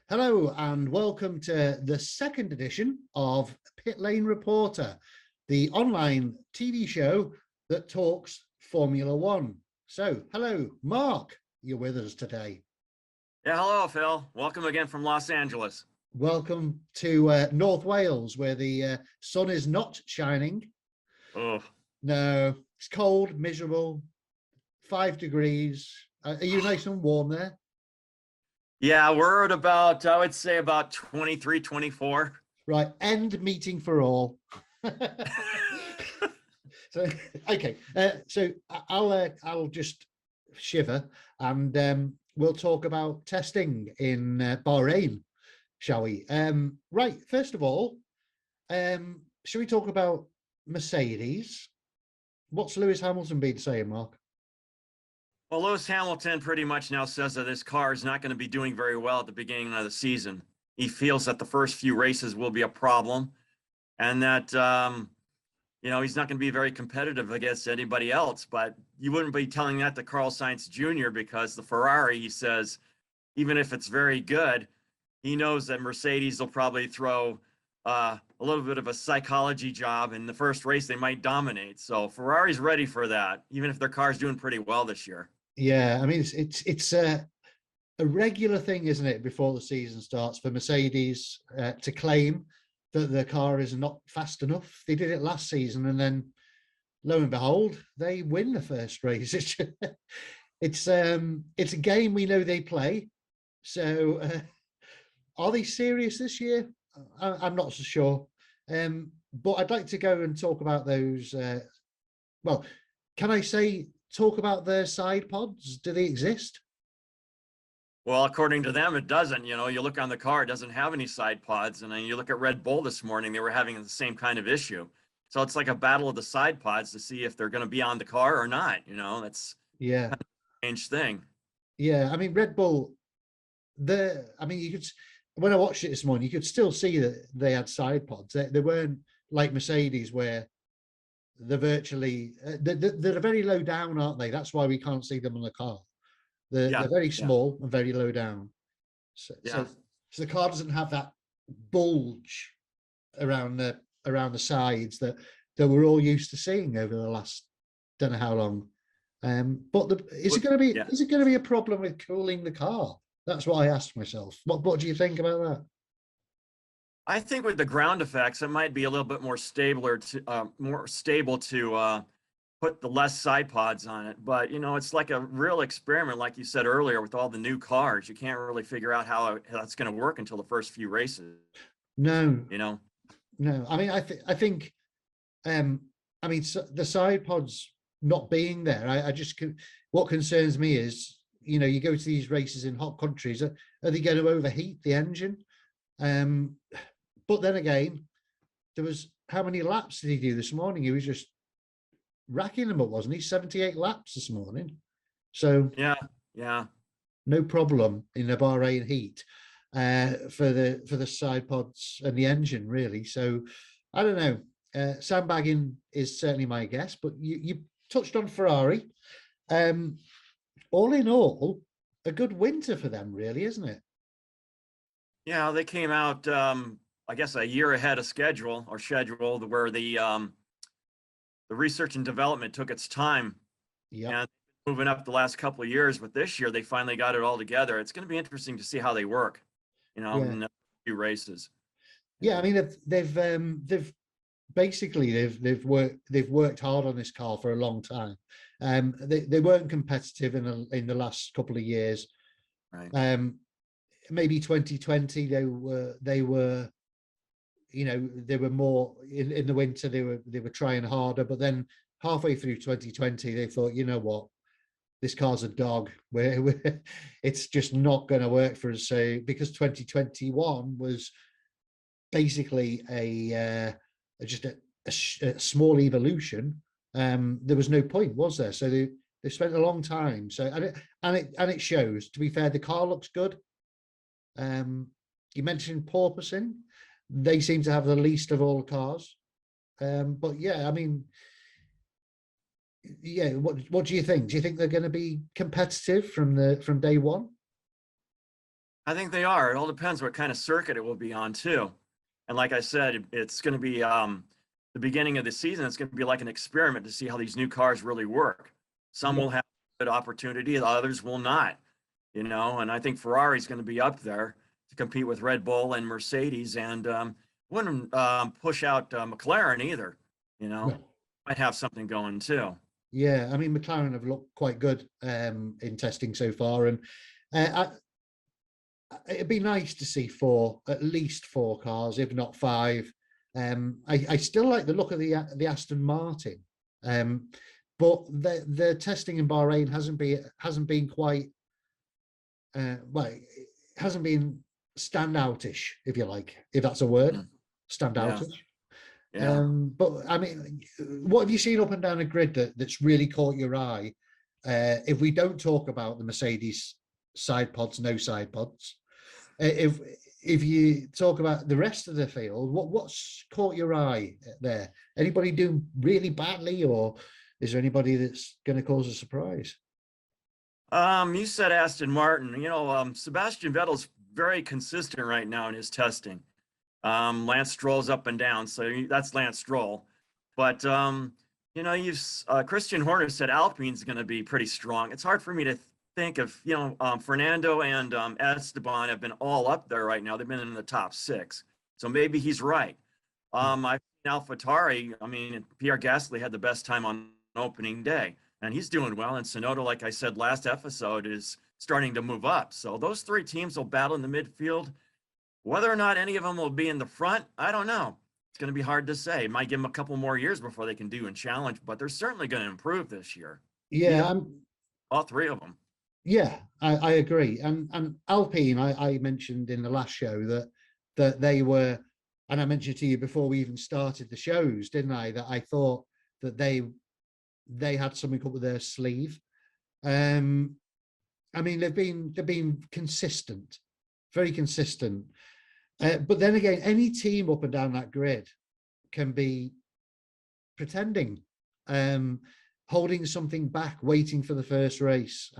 Hello and welcome to the second edition of Pit Lane Reporter, the online TV show that talks Formula One. So, hello, Mark, you're with us today. Yeah, hello, Phil. Welcome again from Los Angeles. Welcome to North Wales, where the sun is not shining. Oh, No, it's cold, miserable, 5 degrees. Are you nice and warm there? yeah, we're at about, I would say about 23, 24. Right, end meeting for all. So okay, so I'll just shiver and we'll talk about testing in Bahrain, shall we? Right, first of all, shall we talk about Mercedes? What's Lewis Hamilton been saying, Mark? Well, Lewis Hamilton pretty much now says that his car is not going to be doing very well at the beginning of the season. He feels that the first few races will be a problem and that, he's not going to be very competitive against anybody else. But you wouldn't be telling that to Carlos Sainz Jr. because the Ferrari, he says, even if it's very good, he knows that Mercedes will probably throw a little bit of a psychology job. In the first race, they might dominate. So Ferrari's ready for that, even if their car's doing pretty well this year. Yeah, I mean, it's a regular thing, isn't it, before the season starts for Mercedes to claim that the car is not fast enough. They did it last season, and then lo and behold, they win the first race. It's a game we know they play. So are they serious this year? I'm not so sure. But I'd like to go and talk about those. Well, can I say talk about their side pods? Do they exist? Well, according to them, it doesn't. You look on the car, it doesn't have any side pods. And then you look at Red Bull this morning, they were having the same kind of issue. So it's like a battle of the side pods to see if they're going to be on the car or not. That's Yeah, kind of a strange thing. yeah. I mean, Red Bull. You could, when I watched it this morning, you could still see that they had side pods. They weren't like Mercedes, where they're virtually they're very low down, aren't they? That's why we can't see them on the car. They're very small and very low down. So the car doesn't have that bulge around the sides that we're all used to seeing over the last don't know how long. But is it going to be a problem with cooling the car? That's what I asked myself. What do you think about that? I think with the ground effects, it might be a little bit more stable to put the less side pods on it. But it's like a real experiment, like you said earlier, with all the new cars. You can't really figure out how that's going to work until the first few races. No, No. I mean, I think, so the side pods not being there, what concerns me is, you go to these races in hot countries, are they going to overheat the engine? But then again, there was, how many laps did he do this morning? He was just racking them up, wasn't he? 78 laps this morning. So yeah, no problem in the Bahrain heat for the side pods and the engine, really. So I don't know. Sandbagging is certainly my guess, but you touched on Ferrari. All in all, a good winter for them, really, isn't it? Yeah, they came out, I guess, a year ahead of schedule, where the research and development took its time. Yeah. And moving up the last couple of years, but this year they finally got it all together. It's going to be interesting to see how they work, in a few races. Yeah, I mean, they've basically they've worked hard on this car for a long time. They weren't competitive in the last couple of years. Right. Maybe 2020 they were more in the winter. They were trying harder, but then halfway through 2020 they thought, you know what, this car's a dog. It's just not going to work for us. So because 2021 was basically just a small evolution, there was no point, was there? So they spent a long time. So and it shows. To be fair, the car looks good. You mentioned porpoising. They seem to have the least of all cars. But yeah, I mean, yeah. What do you think? Do you think they're going to be competitive from day one? I think they are. It all depends what kind of circuit it will be on too. And like I said, it's going to be the beginning of the season. It's going to be like an experiment to see how these new cars really work. Some Yeah. will have a good opportunity, others will not. And I think Ferrari's going to be up there to compete with Red Bull and Mercedes, and wouldn't push out McLaren either. No. Might have something going too. Yeah, I mean, McLaren have looked quite good in testing so far, and it'd be nice to see at least four cars, if not five. I still like the look of the Aston Martin, but the testing in Bahrain hasn't been quite well. It hasn't been standoutish, if you like, if that's a word, standoutish. Yeah. But I mean, what have you seen up and down the grid that's really caught your eye? If we don't talk about the Mercedes side pods, no side pods, if you talk about the rest of the field, what's caught your eye there? Anybody doing really badly, or is there anybody that's going to cause a surprise? You said Aston Martin. Sebastian Vettel's very consistent right now in his testing. Lance Stroll's up and down, so that's Lance Stroll. But Christian Horner said Alpine's going to be pretty strong. It's hard for me to think of, Fernando and Esteban have been all up there right now. They've been in the top 6, so maybe he's right. I've seen AlphaTauri. I mean, Pierre Gasly had the best time on opening day, and he's doing well. And Tsunoda, like I said last episode, is starting to move up. So those 3 teams will battle in the midfield. Whether or not any of them will be in the front, I don't know. It's going to be hard to say. It might give them a couple more years before they can do and challenge, but they're certainly going to improve this year. Yeah, all 3 of them. Yeah, I agree. And Alpine, I mentioned in the last show that they were, and I mentioned to you before we even started the shows, didn't I? That I thought that they had something up with their sleeve. I mean, they've been consistent, very consistent. But then again, any team up and down that grid can be pretending, holding something back, waiting for the first race,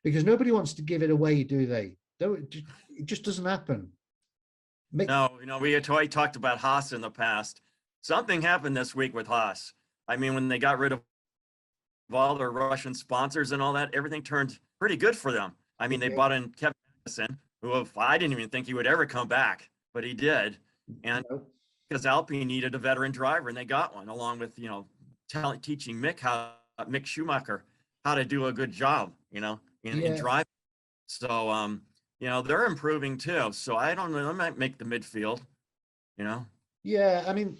because nobody wants to give it away, do they? It just doesn't happen. No, we had talked about Haas in the past. Something happened this week with Haas. I mean, when they got rid of all their Russian sponsors and all that, everything turned pretty good for them. I mean, they brought in Kevin Magnussen, who I didn't even think he would ever come back, but he did. And because Alpine needed a veteran driver, and they got one, along with, teaching Mick Schumacher how to do a good job, in driving. So, they're improving too. So I don't know, they might make the midfield, Yeah, I mean,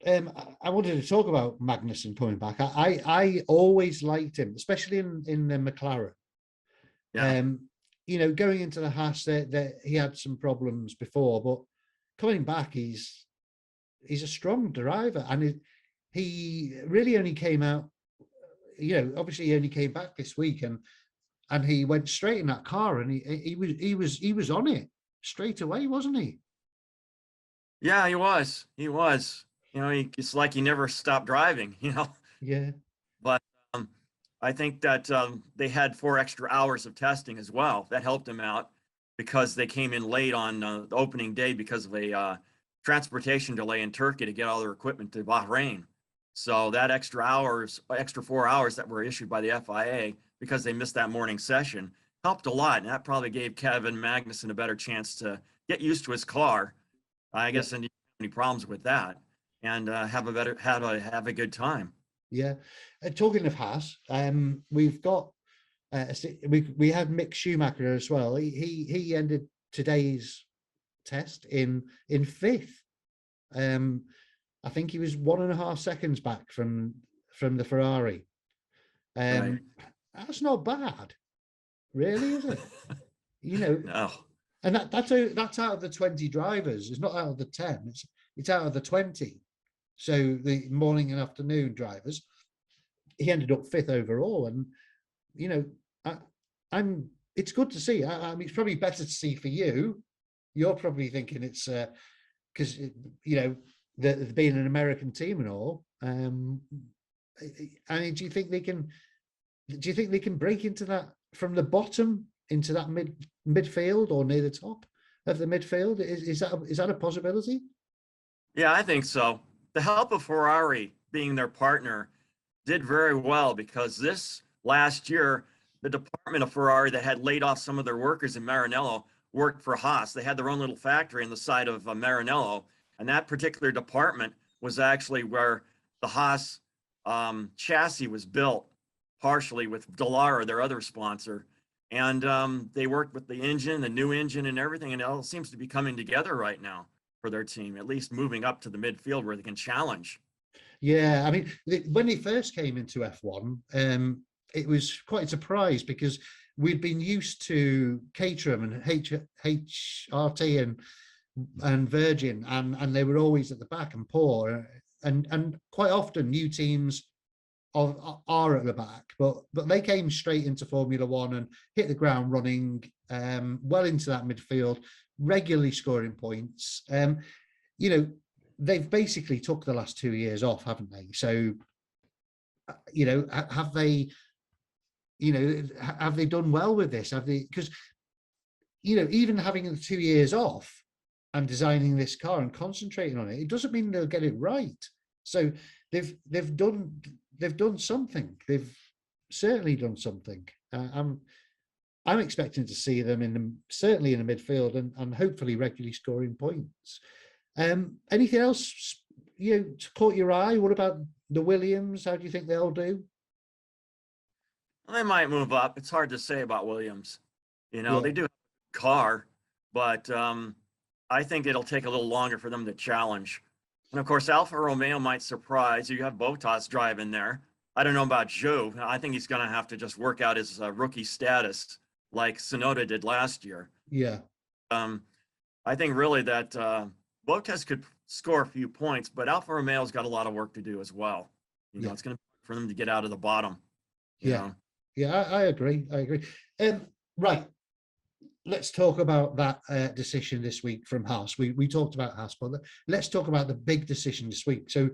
I wanted to talk about Magnussen coming back. I always liked him, especially in the McLaren. Yeah. Going into the Haas, he had some problems before, but coming back, he's a strong driver, and he really only came out. Obviously, he only came back this week, and he went straight in that car, and he was on it straight away, wasn't he? Yeah, he was. It's like he never stopped driving. Yeah. But I think that they had 4 extra hours of testing as well. That helped him out because they came in late on the opening day because of a transportation delay in Turkey to get all their equipment to Bahrain. So that extra 4 hours that were issued by the FIA because they missed that morning session helped a lot. And that probably gave Kevin Magnussen a better chance to get used to his car. I guess and any problems with that, and have a good time. Yeah. Talking of Haas, we've got we had Mick Schumacher as well. He ended today's test in 5th. I think he was 1.5 seconds back from the Ferrari. Right. That's not bad, really, is it? No. And that's out of the 20 drivers. It's not out of the 10. It's out of the 20. So the morning and afternoon drivers, he ended up 5th overall. And it's good to see. I mean, it's probably better to see for you. You're probably thinking it's because being an American team and all. I mean, do you think they can break into that from the bottom into that midfield or near the top of the midfield? Is that a possibility? Yeah, I think so. The help of Ferrari being their partner did very well, because this last year, the department of Ferrari that had laid off some of their workers in Maranello worked for Haas. They had their own little factory on the side of Maranello, and that particular department was actually where the Haas chassis was built, partially with Dallara, their other sponsor. And they worked with the engine, the new engine and everything, and it all seems to be coming together right now for their team, at least moving up to the midfield where they can challenge. Yeah, I mean, when they first came into F1, it was quite a surprise, because we'd been used to Caterham and HRT and Virgin, and they were always at the back and poor, and quite often new teams are at the back, but they came straight into Formula One and hit the ground running, well into that midfield, regularly scoring points. You know, they've basically took the last 2 years off, haven't they? So, you know, have they done well with this? Have they? Because, you know, even having the 2 years off and designing this car and concentrating on it, it doesn't mean they'll get it right. So they've done something. They've certainly done something. I'm expecting to see them certainly in the midfield and hopefully regularly scoring points. Anything else caught your eye? What about the Williams? How do you think they'll do? They might move up. It's hard to say about Williams. They do have a car, but I think it'll take a little longer for them to challenge. And of course, Alfa Romeo might surprise. You have Bottas driving there. I don't know about Joe. I think he's going to have to just work out his rookie status like Tsunoda did last year. Yeah. I think really that Bottas could score a few points, but Alfa Romeo's got a lot of work to do as well. It's going to be for them to get out of the bottom. Yeah, I agree. Right. Let's talk about that decision this week from Haas. We talked about Haas, but let's talk about the big decision this week. So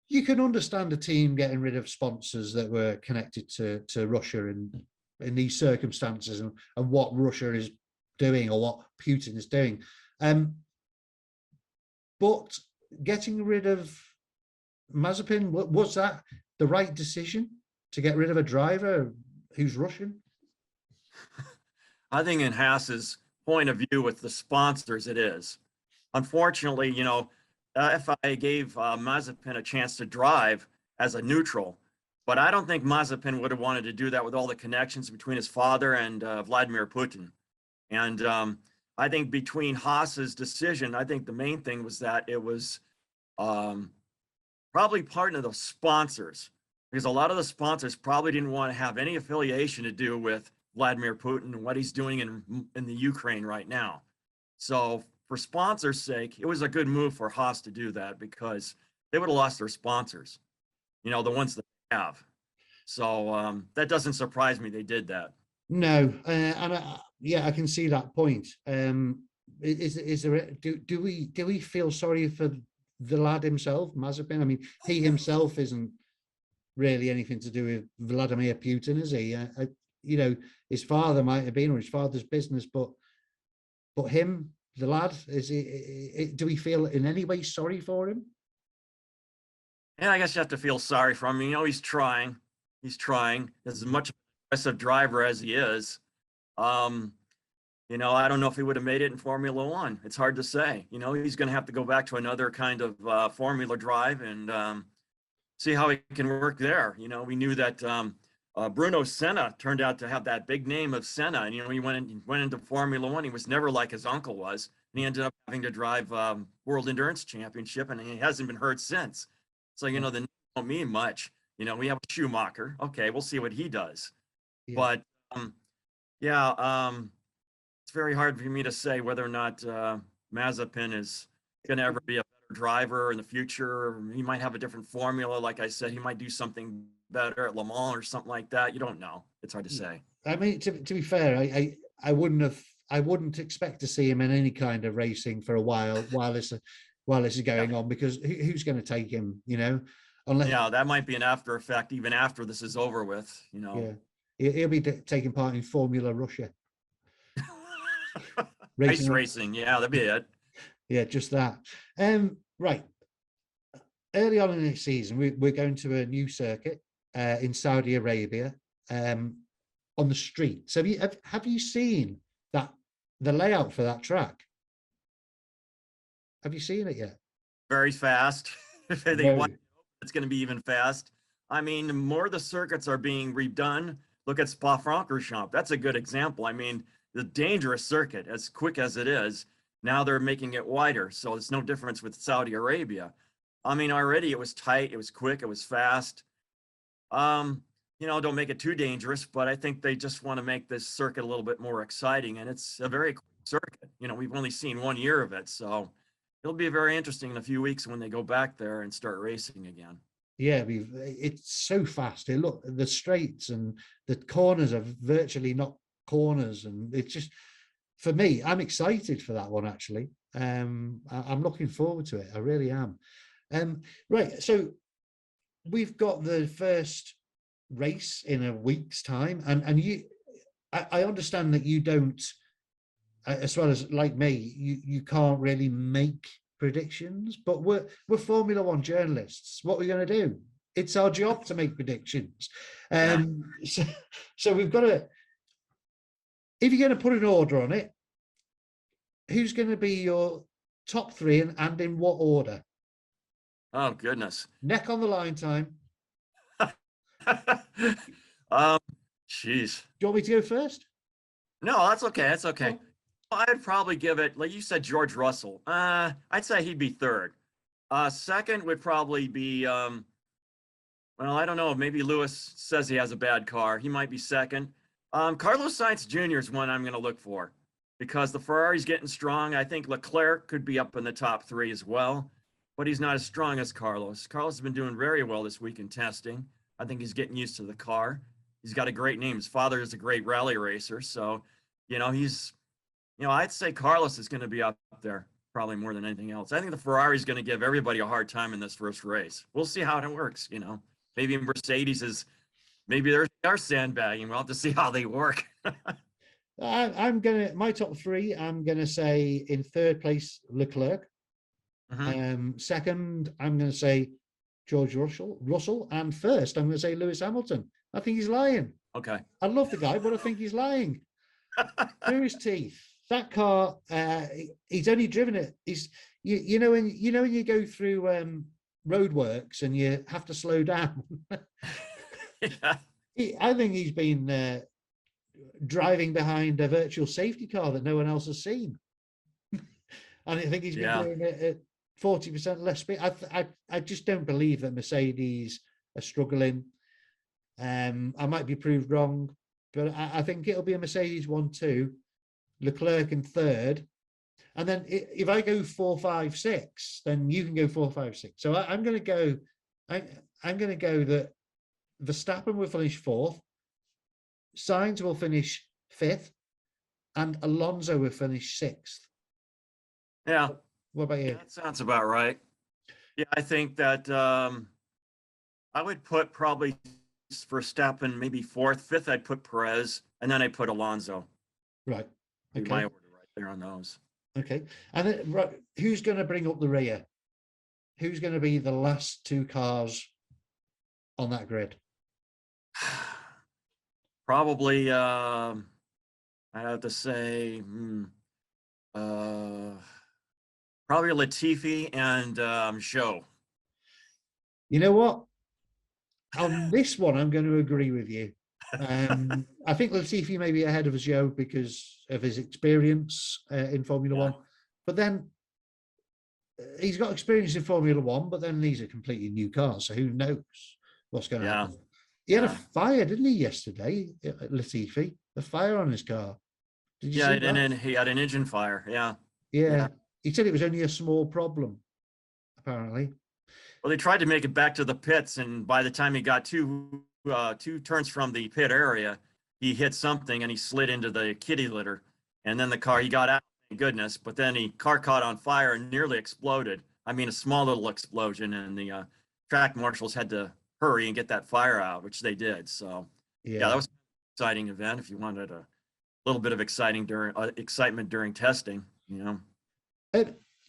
you can understand a team getting rid of sponsors that were connected to Russia in these circumstances and what Russia is doing or what Putin is doing. But getting rid of Mazepin, was that the right decision to get rid of a driver who's Russian? I think in Haas's point of view with the sponsors, it is. Unfortunately, FIA gave Mazepin a chance to drive as a neutral, but I don't think Mazepin would have wanted to do that with all the connections between his father and Vladimir Putin. And I think between Haas's decision, I think the main thing was that it was probably part of the sponsors, because a lot of the sponsors probably didn't want to have any affiliation to do with Vladimir Putin and what he's doing in the Ukraine right now. So for sponsors' sake, it was a good move for Haas to do that, because they would have lost their sponsors, the ones that they have. So that doesn't surprise me they did that. No, and I can see that point. Is there? Do we feel sorry for the lad himself, Mazepin? I mean, he himself isn't really anything to do with Vladimir Putin, is he? His father might have been, or his father's business, but him, the lad, do we feel in any way sorry for him? Yeah, I guess you have to feel sorry for him. He's trying. As much aggressive driver as he is. I don't know if he would have made it in Formula One. It's hard to say. He's going to have to go back to another kind of Formula drive and see how he can work there. We knew that Bruno Senna turned out to have that big name of Senna, and he went into Formula One. He was never like his uncle was, and he ended up having to drive World Endurance Championship, and he hasn't been hurt since. So the name don't mean much. We have Schumacher. Okay, we'll see what he does. Yeah. But it's very hard for me to say whether or not Mazepin is going to ever be a better driver in the future. He might have a different formula. Like I said, he might do something better at Le Mans or something like that. You don't know. It's hard to say. I mean, to be fair, I wouldn't expect to see him in any kind of racing for a while this is going on, because who's going to take him? Unless that might be an after effect even after this is over with. Yeah. He'll be taking part in Formula Russia. Ice racing, yeah, that'd be it. Yeah, just that. Right. Early on in the season, we're going to a new circuit in Saudi Arabia on the street. So have you seen the layout for that track? Have you seen it yet? Very fast. If they want, it's going to be even fast. I mean, more of the circuits are being redone. Look at Spa-Francorchamps. That's a good example. I mean, the dangerous circuit, as quick as it is, now they're making it wider. So it's no difference with Saudi Arabia. I mean, already it was tight, it was quick, it was fast. Don't make it too dangerous, but I think they just want to make this circuit a little bit more exciting. And it's a very quick circuit. We've only seen 1 year of it. So it'll be very interesting in a few weeks when they go back there and start racing again. Yeah, it's so fast. Look, the straights and the corners are virtually not corners, and it's just, for me, I'm excited for that one actually. I'm looking forward to it. I really am. Right, so we've got the first race in a week's time, and I understand that you don't, as well as like me, you can't really make predictions, but we're Formula One journalists. What are we going to do? It's our job to make predictions. So we've got to, if you're going to put an order on it, who's going to be your top three and in what order? Oh, goodness. Neck on the line time. Jeez. Do you want me to go first? No, that's okay. That's okay. I'd probably give it, like you said, George Russell. I'd say he'd be third. Second would probably be, well, I don't know. Maybe Lewis says he has a bad car. He might be second. Carlos Sainz Jr. is one I'm going to look for because the Ferrari's getting strong. I think Leclerc could be up in the top three as well, but he's not as strong as Carlos. Carlos has been doing very well this week in testing. I think he's getting used to the car. He's got a great name. His father is a great rally racer. So, I'd say Carlos is going to be up there probably more than anything else. I think the Ferrari is going to give everybody a hard time in this first race. We'll see how it works. Maybe Mercedes maybe they are sandbagging. We'll have to see how they work. My top three, I'm going to say in third place, Leclerc. Mm-hmm. Second, I'm going to say George Russell. And first, I'm going to say Lewis Hamilton. I think he's lying. Okay. I love the guy, but I think he's lying. Through his teeth. That car, he's only driven it. When you go through roadworks and you have to slow down. Yeah. I think he's been driving behind a virtual safety car that no one else has seen. And I think he's been doing it at 40% less speed. I just don't believe that Mercedes are struggling. I might be proved wrong, but I think it'll be a Mercedes 1-2, Leclerc in third. And then if I go 4, 5, 6, then you can go 4, 5, 6. So I'm going to go that Verstappen will finish fourth, Sainz will finish fifth, and Alonso will finish sixth. Yeah. What about you? Yeah, that sounds about right. Yeah, I think that I would put probably Verstappen maybe fourth, fifth. I'd put Perez, and then I put Alonso. Right. Okay. My order right there on those. Okay. And then, who's going to bring up the rear? Who's going to be the last two cars on that grid? Probably, I'd have to say, probably Latifi and Show. You know what? On this one, I'm going to agree with you. I think Latifi may be ahead of Gero because of his experience in Formula One. But then he's got experience in Formula One, but then these are completely new cars. So who knows what's going to happen? He had a fire, didn't he, yesterday, Latifi? A fire on his car. Did you see that? He had an engine fire. Yeah. He said it was only a small problem, apparently. Well, they tried to make it back to the pits, and by the time he got two turns from the pit area, he hit something and he slid into the kitty litter. And then the car, he got out, thank goodness, but then the car caught on fire and nearly exploded. I mean, a small little explosion, and the track marshals had to hurry and get that fire out, which they did. So, that was exciting event if you wanted a little bit of excitement during testing,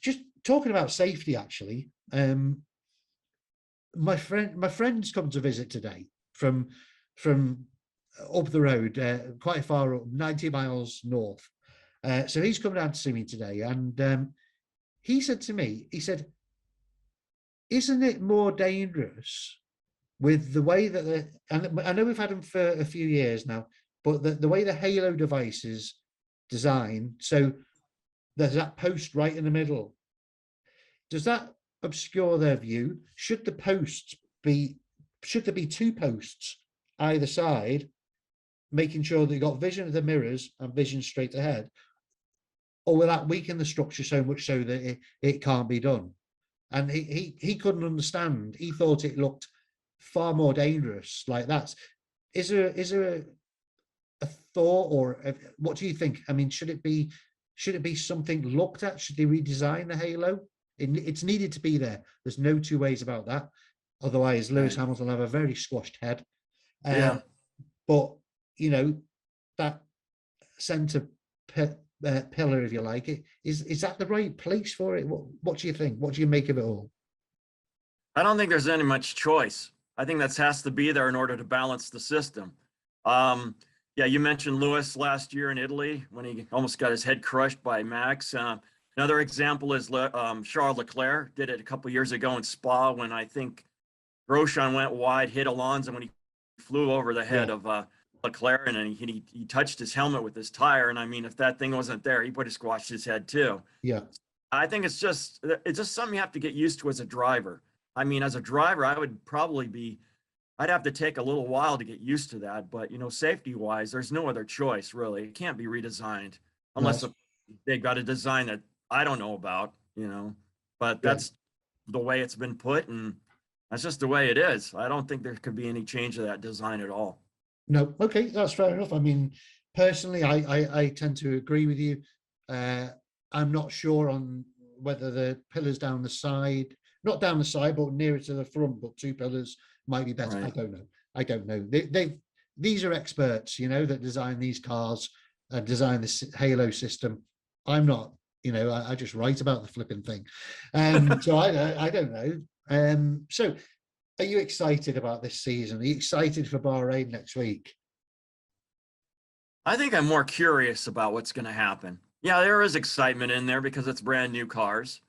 Just talking about safety, actually, my friend's come to visit today from up the road, quite far up, 90 miles north. So he's come down to see me today, and he said to me, he said, "Isn't it more dangerous with the way that and I know we've had them for a few years now, but the way the Halo device is designed, so there's that post right in the middle. Does that obscure their view? Should there be two posts either side, making sure that you've got vision of the mirrors and vision straight ahead? Or will that weaken the structure so much so that it can't be done?" And he couldn't understand. He thought it looked far more dangerous like that. Is there a thought, or what do you think? I mean, should it be something looked at? Should they redesign the Halo? It's needed to be there. There's no two ways about that. Otherwise, Lewis Hamilton will have a very squashed head. Yeah. But that center pillar, if you like, is that the right place for it? What do you think? What do you make of it all? I don't think there's any much choice. I think that has to be there in order to balance the system. Yeah, you mentioned Lewis last year in Italy when he almost got his head crushed by Max. Another example is Charles Leclerc did it a couple years ago in Spa when I think Grosjean went wide, hit Alonso when he flew over the head of Leclerc, and he touched his helmet with his tire. And I mean, if that thing wasn't there, he would have squashed his head too. Yeah. I think it's just something you have to get used to as a driver. I mean, as a driver, I'd have to take a little while to get used to that. But, safety wise, there's no other choice, really. It can't be redesigned unless they've got a design that I don't know about, but that's the way it's been put. And that's just the way it is. I don't think there could be any change to that design at all. No. Okay. That's fair enough. I mean, personally, I tend to agree with you. I'm not sure on whether the pillars down the side, not down the side, but nearer to the front, but two pillars might be better. Right. I don't know. These are experts, that design these cars and design this Halo system. I'm not, I just write about the flipping thing. So I don't know. So are you excited about this season? Are you excited for Bahrain next week? I think I'm more curious about what's going to happen. Yeah, there is excitement in there because it's brand new cars,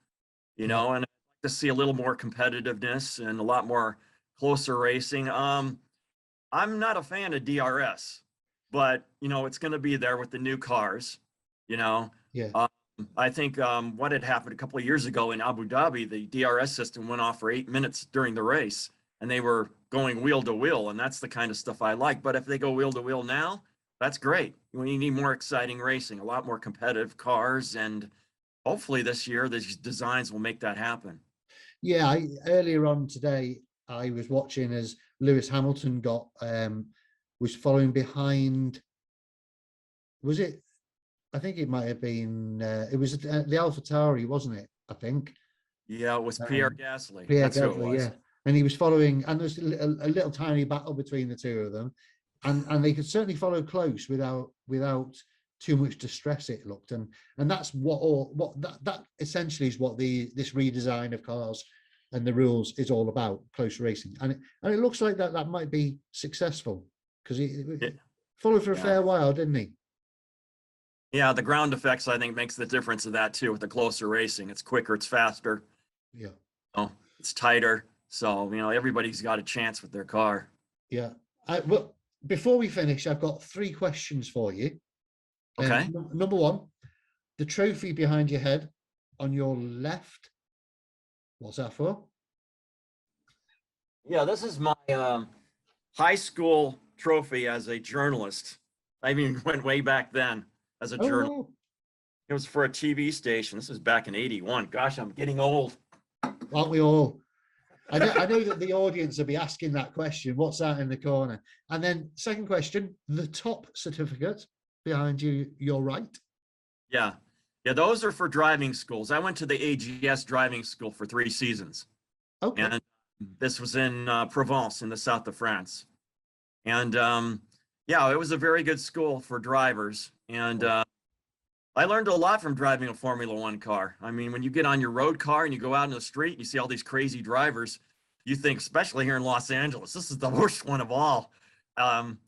and I'd like to see a little more competitiveness and a lot more closer racing. I'm not a fan of DRS, but it's going to be there with the new cars. Yeah. I think what had happened a couple of years ago in Abu Dhabi, the DRS system went off for 8 minutes during the race, and they were going wheel to wheel, and that's the kind of stuff I like. But if they go wheel to wheel now, that's great. We need more exciting racing, a lot more competitive cars, and hopefully this year these designs will make that happen. Yeah, earlier on today, I was watching as Lewis Hamilton was following behind. Was it? I think it might have been. It was the AlphaTauri, wasn't it? I think. Yeah, it was Pierre Gasly. Pierre Gasly, yeah, and he was following, and there's a little tiny battle between the two of them, and they could certainly follow close without too much distress. It looked, and that's that essentially is what this redesign of cars and the rules is all about, close racing, and it looks like that might be successful because he followed for a fair while, didn't he? Yeah, the ground effects I think makes the difference of that too. With the closer racing, it's quicker, it's faster. Yeah, it's tighter, so everybody's got a chance with their car. Yeah. Well, before we finish, I've got 3 questions for you. Okay. Number 1, the trophy behind your head on your left. What's that for? Yeah, this is my high school trophy as a journalist. I even went way back then as a journalist. It was for a TV station. This is back in '81. Gosh, I'm getting old. Aren't we all? I know that the audience will be asking that question. What's that in the corner? And then second question, the top certificate behind you, your right. Yeah. Those are for driving schools. I went to the AGS driving school for 3 seasons. Okay. And this was in Provence in the south of France. And Yeah, it was a very good school for drivers. And I learned a lot from driving a Formula One car. I mean, when you get on your road car and you go out in the street, and you see all these crazy drivers, you think, especially here in Los Angeles, this is the worst one of all. Um,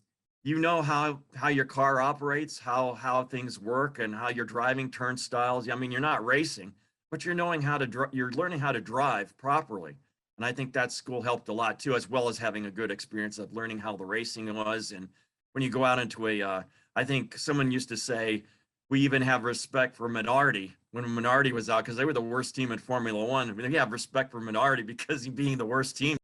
you know how your car operates, how things work, and how your driving turnstiles. I mean, you're not racing, but you're knowing how to you're learning how to drive properly. And I think that school helped a lot too, as well as having a good experience of learning how the racing was. And when you go out into I think someone used to say, we even have respect for Minardi when Minardi was out because they were the worst team in Formula One. I mean, we have respect for Minardi because being the worst team